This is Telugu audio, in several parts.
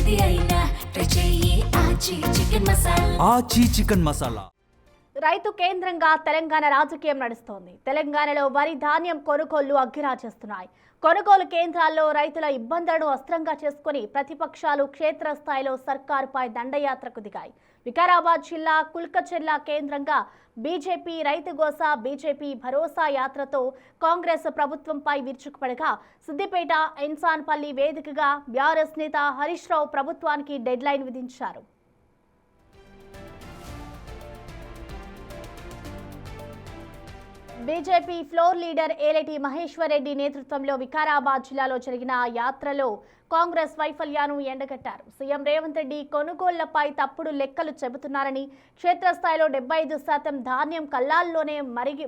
ఏది అయినా ట్రై చెయ్యి ఆచి చికెన్ మసాలా. ఆచి చికెన్ మసాలా. రైతు కేంద్రంగా తెలంగాణ రాజకీయం నడుస్తోంది. తెలంగాణలో వరి ధాన్యం కొనుగోళ్లు అగ్గిరాజేస్తున్నాయి. కొనుగోలు కేంద్రాల్లో రైతుల ఇబ్బందులను అస్త్రంగా చేసుకుని ప్రతిపక్షాలు క్షేత్రస్థాయిలో సర్కారుపై దండయాత్రకు దిగాయి. వికారాబాద్ జిల్లా కుల్కచెర్ల కేంద్రంగా బీజేపీ రైతు గోసా బీజేపీ భరోసా యాత్రతో కాంగ్రెస్ ప్రభుత్వంపై విరుచుకుపడగా, సిద్దిపేట ఇన్సాన్పల్లి వేదికగా బీఆర్ఎస్ నేత హరీష్ రావు ప్రభుత్వానికి డెడ్ లైన్ విధించారు. BJP floor leader Eleti Maheshwar Reddy నేతృత్వంలో వికారాబాద్ జిల్లాలో జరిగిన యాత్రలో కాంగ్రెస్ వైఫల్యాన్ని ఎండగట్టారు. సీఎం రేవంత్ రెడ్డి కొనుగోళ్లపై తప్పుడు లెక్కలు చెబుతున్నారని, క్షేత్రస్థాయిలో 75% ధాన్యం కల్లాల్లోనే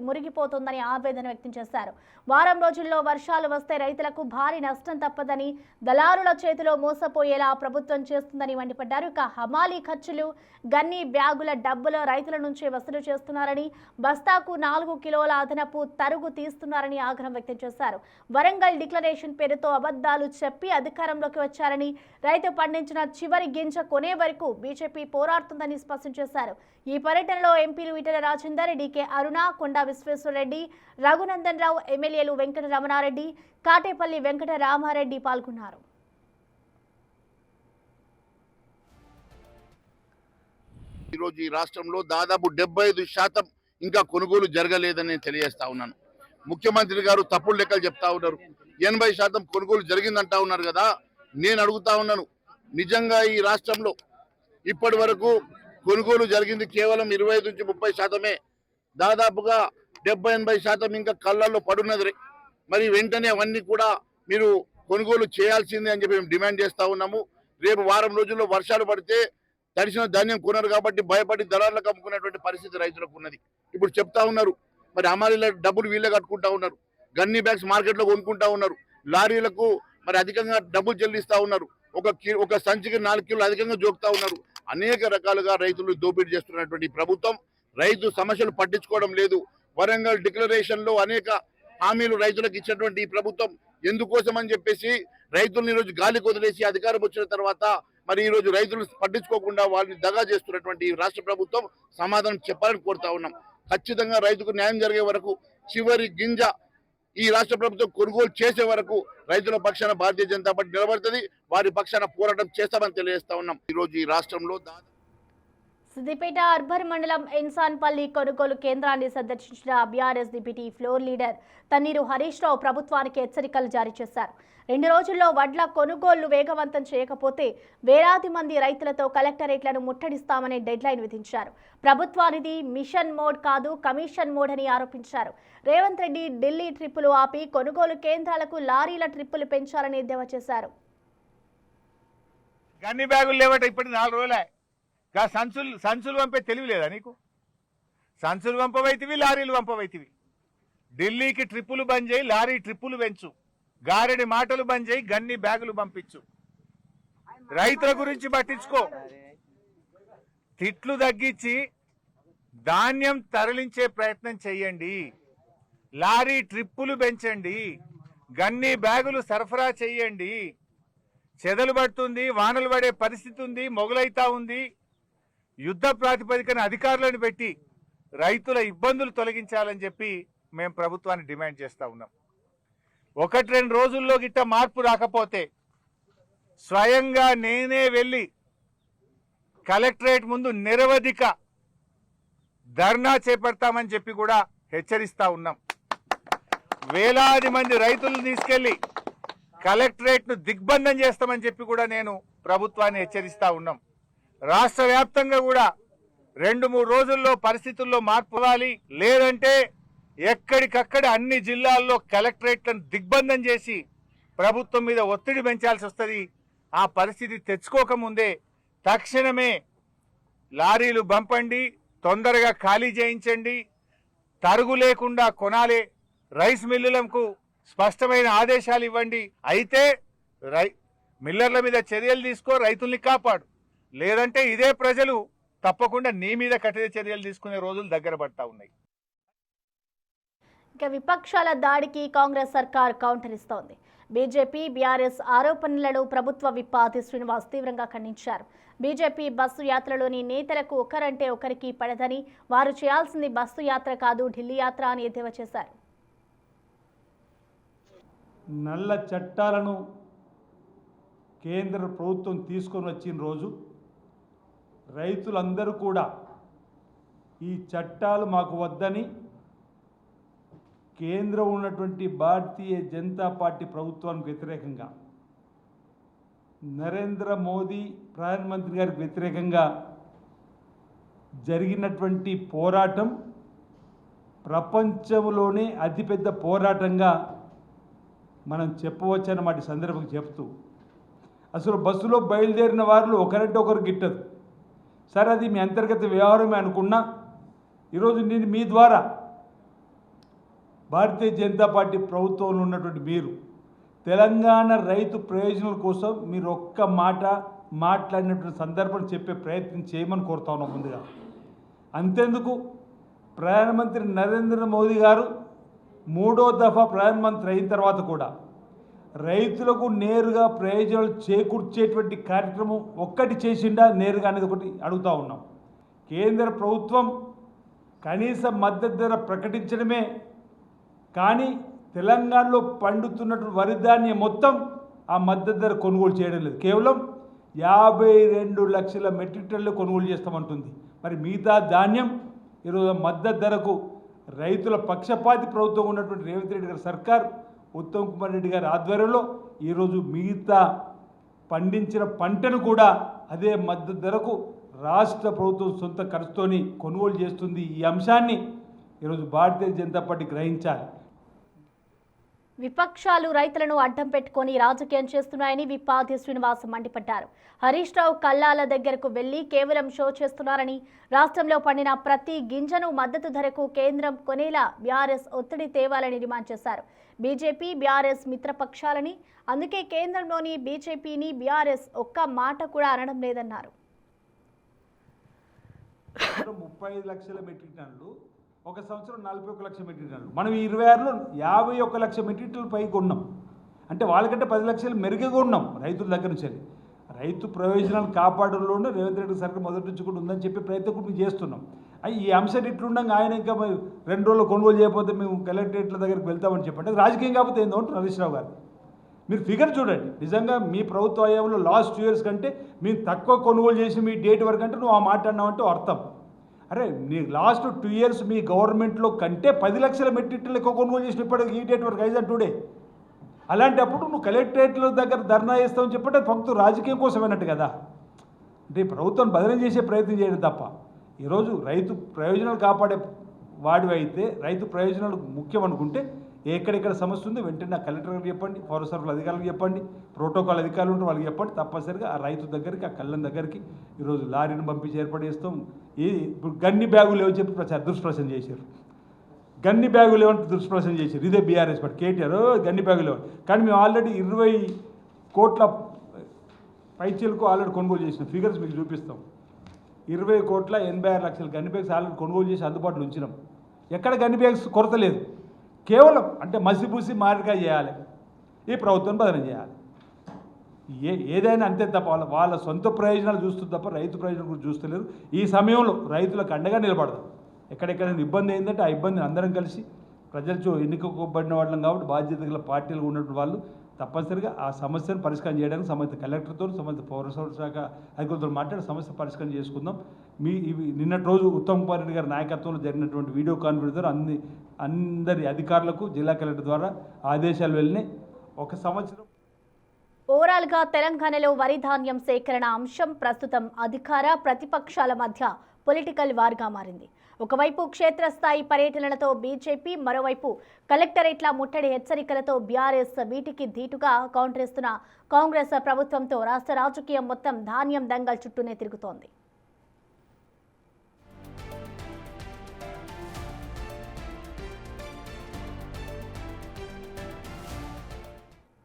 మురిగిపోతుందని ఆవేదన వ్యక్తం చేశారు. వారం రోజుల్లో వర్షాలు వస్తే రైతులకు భారీ నష్టం తప్పదని, దళారుల చేతిలో మోసపోయేలా ప్రభుత్వం చేస్తుందని మండిపడ్డారు. ఇక హమాలీ ఖర్చులు, గన్ని బ్యాగుల డబ్బులు రైతుల నుంచి వసూలు చేస్తున్నారని, బస్తాకు 4 కిలోల అదనపు తరుగు తీస్తున్నారని ఆగ్రహం వ్యక్తం చేశారు. వరంగల్ డిక్లరేషన్ పేరుతో అబద్ధాలు చెప్పి అధికారంలోకి వచ్చారని, రైతు పండించిన చివరి గింజ కొనే వరకు బీజేపీ పోరాడుతుందని స్పష్టం చేశారు. ఈ పర్యటనలో ఎంపీలు ఈటెల రాజేందర్, డీకే అరుణ, కొండా విశ్వేశ్వరరెడ్డి, రఘునందన్ రావు, ఎమ్మెల్యేలు వెంకట రమణారెడ్డి, కాటేపల్లి వెంకట రామారెడ్డి పాల్గొన్నారు. ఈరోజు ఈ రాష్ట్రంలో దాదాపు 75% ఇంకా కొనుగోలు జరగలేదని తెలియజేస్తా ఉన్నాను. ముఖ్యమంత్రి గారు తప్పుడు లెక్కలు చెప్తా ఉన్నారు. 80% కొనుగోలు జరిగిందంటా ఉన్నారు కదా. నేను అడుగుతా ఉన్నాను, నిజంగా ఈ రాష్ట్రంలో ఇప్పటి వరకు కొనుగోలు జరిగింది కేవలం 25 నుంచి 30%. దాదాపుగా 70-80% ఇంకా కళ్ళల్లో పడున్నది. మరి వెంటనే అవన్నీ కూడా మీరు కొనుగోలు చేయాల్సిందే అని చెప్పి మేము డిమాండ్ చేస్తా ఉన్నాము. రేపు వారం రోజుల్లో వర్షాలు పడితే తడిసిన ధాన్యం కొనరు కాబట్టి భయపడి దళారులకు అమ్ముకునేటువంటి పరిస్థితి రైతులకు ఉన్నది. ఇప్పుడు చెప్తా ఉన్నారు, మరి అమాలీల డబ్బులు వీళ్ళే కట్టుకుంటా ఉన్నారు, గన్నీ బ్యాగ్స్ మార్కెట్లో కొనుక్కుంటా ఉన్నారు, లారీలకు మరి అధికంగా డబ్బులు చెల్లిస్తా ఉన్నారు, ఒక సంచికి 4 కిలోలు అధికంగా జోకుతా ఉన్నారు. అనేక రకాలుగా రైతులు దోపిడీ చేస్తున్నటువంటి ప్రభుత్వం రైతు సమస్యలు పట్టించుకోవడం లేదు. వరంగల్ డిక్లరేషన్ లో అనేక హామీలు రైతులకు ఇచ్చినటువంటి ఈ ప్రభుత్వం ఎందుకోసం అని చెప్పేసి రైతులను ఈరోజు గాలి కొదిలేసి అధికారం వచ్చిన తర్వాత మరి ఈ రోజు రైతులు పట్టించుకోకుండా వాళ్ళని దగా చేస్తున్నటువంటి ఈ రాష్ట్ర ప్రభుత్వం సమాధానం చెప్పాలని కోరుతా ఉన్నాం. ఖచ్చితంగా రైతుకు న్యాయం జరిగే వరకు, చివరి గింజ ఈ రాష్ట్ర ప్రభుత్వం కొనుగోలు చేసే వరకు రైతుల పక్షాన భారతీయ జనతా పార్టీ నిలబడుతుంది. వారి పక్షాన పోరాటం చేస్తామని తెలియజేస్తా ఉన్నాం. ఈ రోజు ఈ రాష్ట్రంలో సిద్దిపేట అర్బన్ మండలం ఇన్సాన్పల్లి కొనుగోలు కేంద్రాన్ని సందర్శించిన BRS deputy floor leader Thanneeru Harish Rao ప్రభుత్వానికి హెచ్చరికలు జారీ చేశారు. 2 రోజుల్లో వడ్ల కొనుగోళ్లు వేగవంతం చేయకపోతే వేలాది మంది రైతులతో కలెక్టరేట్లను ముట్టడిస్తామని డెడ్ లైన్ విధించారు. ప్రభుత్వానిది మిషన్ మోడ్ కాదు, కమిషన్ మోడ్ అని ఆరోపించారు. రేవంత్ రెడ్డి ఢిల్లీ ట్రిప్పులు ఆపి కొనుగోలు కేంద్రాలకు లారీల ట్రిప్పులు పెంచాలని ఎద్దేవా చేశారు. గన్ని బ్యాగులు లేవట ఇప్పటి 4 రోజులే. సంచులు పంపే తెలివి లేదా నీకు? సంచులు పంపవైతివి, లారీలు పంపవైతివి. ఢిల్లీకి ట్రిప్పులు బంద్ చేయి, లారీ ట్రిప్పులు పెంచు, గారెడి మాటలు బంద్ చేయి, గన్ని బ్యాగులు పంపించు. రైతుల గురించి పట్టించుకో. తిట్లు తగ్గించి ధాన్యం తరలించే ప్రయత్నం చెయ్యండి. లారీ ట్రిప్పులు పెంచండి, గన్ని బ్యాగులు సరఫరా చెయ్యండి. చెదలు పడుతుంది, వానలు పడే పరిస్థితి ఉంది, మొగలైతా ఉంది. యుద్ధ ప్రాతిపదికన అధికారులను పెట్టి రైతుల ఇబ్బందులు తొలగించాలని చెప్పి మేము ప్రభుత్వాన్ని డిమాండ్ చేస్తూ ఉన్నాం. 1-2 రోజుల్లో గిట్ట మార్పు రాకపోతే స్వయంగా నేనే వెళ్ళి కలెక్టరేట్ ముందు నిరవధిక ధర్నా చేపడతామని చెప్పి కూడా హెచ్చరిస్తా ఉన్నాం. వేలాది మంది రైతులను తీసుకెళ్లి కలెక్టరేట్ను దిగ్బంధం చేస్తామని చెప్పి కూడా నేను ప్రభుత్వాన్ని హెచ్చరిస్తా ఉన్నాం. రాష్ట్ర వ్యాప్తంగా కూడా 2-3 రోజుల్లో పరిస్థితుల్లో మార్పు రావాలి. లేదంటే ఎక్కడికక్కడ అన్ని జిల్లాల్లో కలెక్టరేట్లను దిగ్బంధం చేసి ప్రభుత్వం మీద ఒత్తిడి పెంచాల్సి వస్తుంది. ఆ పరిస్థితి తెచ్చుకోకముందే తక్షణమే లారీలు పంపండి, తొందరగా ఖాళీ చేయించండి, తరుగు లేకుండా కొనాలి, రైస్ మిల్లులకు స్పష్టమైన ఆదేశాలు ఇవ్వండి. అయితే మిల్లర్ల మీద చర్యలు తీసుకో, రైతుల్ని కాపాడు. లేదంటే ఇదే ప్రజలు తప్పకుండా నీ మీద కఠిన చర్యలు తీసుకునే రోజులు దగ్గర పడతా ఉన్నాయి. ఇక విపక్షాల దాడికి కాంగ్రెస్ సర్కార్ కౌంటర్ ఇస్తోంది. బీజేపీ బీఆర్ఎస్ ఆరోపణలను ప్రభుత్వ విప్ ఆది శ్రీనివాస్ తీవ్రంగా ఖండించారు. బీజేపీ బస్సు యాత్రలోని నేతలకు ఒకరంటే ఒకరికి పడదని, వారు చేయాల్సింది బస్సు యాత్ర కాదు ఢిల్లీ యాత్ర అని ఎద్దేవా చేశారు. నల్ల చట్టాలను కేంద్ర ప్రభుత్వం తీసుకొని వచ్చిన రోజు రైతులందరూ కూడా ఈ చట్టాలు మాకు వద్దని కేంద్రం ఉన్నటువంటి భారతీయ జనతా పార్టీ ప్రభుత్వానికి వ్యతిరేకంగా, నరేంద్ర మోదీ ప్రధానమంత్రి గారికి వ్యతిరేకంగా జరిగినటువంటి పోరాటం ప్రపంచంలోనే అతిపెద్ద పోరాటంగా మనం చెప్పవచ్చన్నమాట సందర్భం చెప్తూ, అసలు బస్సులో బయలుదేరిన వారిలో ఒకరంటే ఒకరు గిట్టదు. సరే, అది మీ అంతర్గత వ్యవహారమే అనుకున్నా, ఈరోజు నేను మీ ద్వారా భారతీయ జనతా పార్టీ ప్రభుత్వంలో ఉన్నటువంటి మీరు తెలంగాణ రైతు ప్రయోజనాల కోసం మీరు ఒక్క మాట మాట్లాడినటువంటి సందర్భం చెప్పే ప్రయత్నం చేయమని కోరుతా ఉన్నాం. ముందుగా అంతేందుకు ప్రధానమంత్రి నరేంద్ర మోదీ గారు 3వ దఫా ప్రధానమంత్రి అయిన తర్వాత కూడా రైతులకు నేరుగా ప్రయోజనాలు చేకూర్చేటువంటి కార్యక్రమం ఒక్కటి చేసిండా నేరుగా అనేది ఒకటి అడుగుతూ ఉన్నాం. కేంద్ర ప్రభుత్వం కనీస మద్దతు ధర ప్రకటించడమే కానీ తెలంగాణలో పండుతున్నటువంటి వరి ధాన్యం మొత్తం ఆ మద్దతు ధర కొనుగోలు చేయడం లేదు. కేవలం 52 లక్షల మెట్రిక్ టన్నులు కొనుగోలు చేస్తామంటుంది. మరి మిగతా ధాన్యం ఈరోజు మద్దతు ధరకు రైతుల పక్షపాతి ప్రభుత్వం ఉన్నటువంటి రేవంత్ రెడ్డి గారి సర్కార్, ఉత్తమ్ కుమార్ రెడ్డి గారి ఆధ్వర్యంలో ఈరోజు మిగతా పండించిన పంటను కూడా అదే మద్దతు ధరకు రాష్ట్ర ప్రభుత్వం సొంత ఖర్చుతోని కొనుగోలు చేస్తుంది. ఈ అంశాన్ని ఈరోజు భారతీయ జనతా పార్టీ గ్రహించాలి. విపక్షాలు రైతులను అడ్డం పెట్టుకొని రాజకీయం చేస్తున్నాయని విప్ ఆది శ్రీనివాస్ మండిపడ్డారు. హరీష్ రావు కల్లాల దగ్గరకు వెళ్లి కేవలం షో చేస్తున్నారని, రాష్ట్రంలో పండిన ప్రతి గింజను మద్దతు ధరకు కేంద్రం కొనేలా బీఆర్ఎస్ ఒత్తిడి తేవాలని డిమాండ్ చేశారు. బీజేపీ బీఆర్ఎస్ మిత్రపక్షాలని, అందుకే కేంద్రంలోని బీజేపీని బీఆర్ఎస్ ఒక్క మాట కూడా అనడం లేదన్నారు. 35 లక్షల మెట్రిక్ టన్నులు, ఒక సంవత్సరం 41 లక్షల మెట్రిక్ టన్నులు, మనం 26లో 51 లక్షల మెట్రిక్ టన్నులు పైకి ఉన్నాం. అంటే వాళ్ళకంటే 10 లక్షలు మెరుగ్గా ఉన్నాం రైతుల దగ్గర నుంచి. రైతు ప్రయోజనాలు కాపాడంలోనే రేవంత్ రెడ్డి సర్కార్ మొదటి నుంచి కూడా ఉందని చెప్పి ప్రయత్నం కూడా మేము చేస్తున్నాం. ఈ అంశం ఇట్లుండగా ఆయన ఇంకా 2 రోజులు కొనుగోలు చేయకపోతే మేము కలెక్టరేట్ల దగ్గరికి వెళ్తామని చెప్పండి. రాజకీయం కాకపోతే ఏందో అంటారు హరీష్ రావు గారు. మీరు ఫిగర్ చూడండి, నిజంగా మీ ప్రభుత్వ హయాంలో లాస్ట్ 2 ఇయర్స్ కంటే మేము తక్కువ కొనుగోలు చేసి మీ డేట్ వరకు అంటే నువ్వు ఆ మాట అన్నావంటే అర్థం. అరే, నీ లాస్ట్ 2 ఇయర్స్ మీ గవర్నమెంట్లో కంటే 10 లక్షల మెట్రిక్ టన్నులు ఎక్కువ కొనుగోలు చేసిన ఇప్పటికి ఈ డేట్ వరకు ఐజన్ టుడే. అలాంటప్పుడు నువ్వు కలెక్టరేట్ల దగ్గర ధర్నా చేస్తావని చెప్పంటే ఫక్తు రాజకీయం కోసమైనట్టు కదా. అంటే ప్రభుత్వం బదిలీ చేసే ప్రయత్నం చేయడం తప్ప, ఈరోజు రైతు ప్రయోజనాలు కాపాడే వాడివి అయితే, రైతు ప్రయోజనాలు ముఖ్యం అనుకుంటే ఎక్కడెక్కడ సమస్య ఉందో వెంటనే కలెక్టర్ గారికి చెప్పండి, పౌర సరఫరాల అధికారులకు చెప్పండి, ప్రోటోకాల్ అధికారులు ఉంటే వాళ్ళకి చెప్పండి. తప్పనిసరిగా ఆ రైతు దగ్గరికి, ఆ కళ్ళం దగ్గరికి ఈరోజు లారీని పంపించి ఏర్పాటు చేస్తాం. ఇప్పుడు గన్ని బ్యాగులు లేవని చెప్పి దుష్ప్రచారం చేశారు. గన్ని బ్యాగులు లేవంటే దుష్ప్రచారం చేశారు. ఇదే బీఆర్ఎస్ పార్టీ కేటీఆర్ గన్ని బ్యాగులు లేవు. కానీ మేము ఆల్రెడీ 20 కోట్ల పైచీలకు ఆల్రెడీ కొనుగోలు చేసిన ఫిగర్స్ మీకు చూపిస్తాం. 20,86 లక్షల గన్ని బ్యాగ్స్ ఆల్రెడీ కొనుగోలు చేసి అందుబాటులో ఉంచినాం. ఎక్కడ గన్ని బ్యాగ్స్ కొరత లేదు. కేవలం అంటే మసిపూసి మారిగా చేయాలి, ఈ ప్రభుత్వం బదనం చేయాలి. ఏదైనా అంతే తప్ప వాళ్ళ సొంత ప్రయోజనాలు చూస్తుంది తప్ప రైతు ప్రయోజనం కూడా చూస్తలేరు. ఈ సమయంలో రైతులకు అండగా నిలబడదాం. ఎక్కడెక్కడైనా ఇబ్బంది ఏంటంటే ఆ ఇబ్బందిని అందరం కలిసి ప్రజలతో ఎన్నికబడిన వాళ్ళం కాబట్టి బాధ్యత గల పార్టీలు ఉన్నటువంటి వాళ్ళు తప్పనిసరిగా ఆ సమస్యను పరిష్కారం చేయడానికి సంబంధిత కలెక్టర్తో, సంబంధిత పౌర శాఖ అధికారులతో మాట్లాడి సమస్య పరిష్కారం చేసుకుందాం. నిన్నటి రోజు ఉత్తమ్ కుమార్ రెడ్డి గారి నాయకత్వంలో జరిగినటువంటి వీడియో కాన్ఫరెన్స్ ద్వారా అందరి అధికారులకు జిల్లా కలెక్టర్ ద్వారా ఆదేశాలు వెళ్ళినాయి. 1 సంవత్సరం ఓవరాల్గా తెలంగాణలో వరి ధాన్యం సేకరణ అంశం ప్రస్తుతం అధికార ప్రతిపక్షాల మధ్య పొలిటికల్ వార్గా మారింది. ఒకవైపు క్షేత్రస్థాయి పర్యటనలతో బీజేపీ, మరోవైపు కలెక్టరేట్ల ముట్టడి హెచ్చరికలతో బీఆర్ఎస్ వీటికి ధీటుగా కౌంటరిస్తున్న కాంగ్రెస్ ప్రభుత్వంతో రాష్ట్ర రాజకీయం మొత్తం ధాన్యం దంగల్ చుట్టూనే తిరుగుతోంది.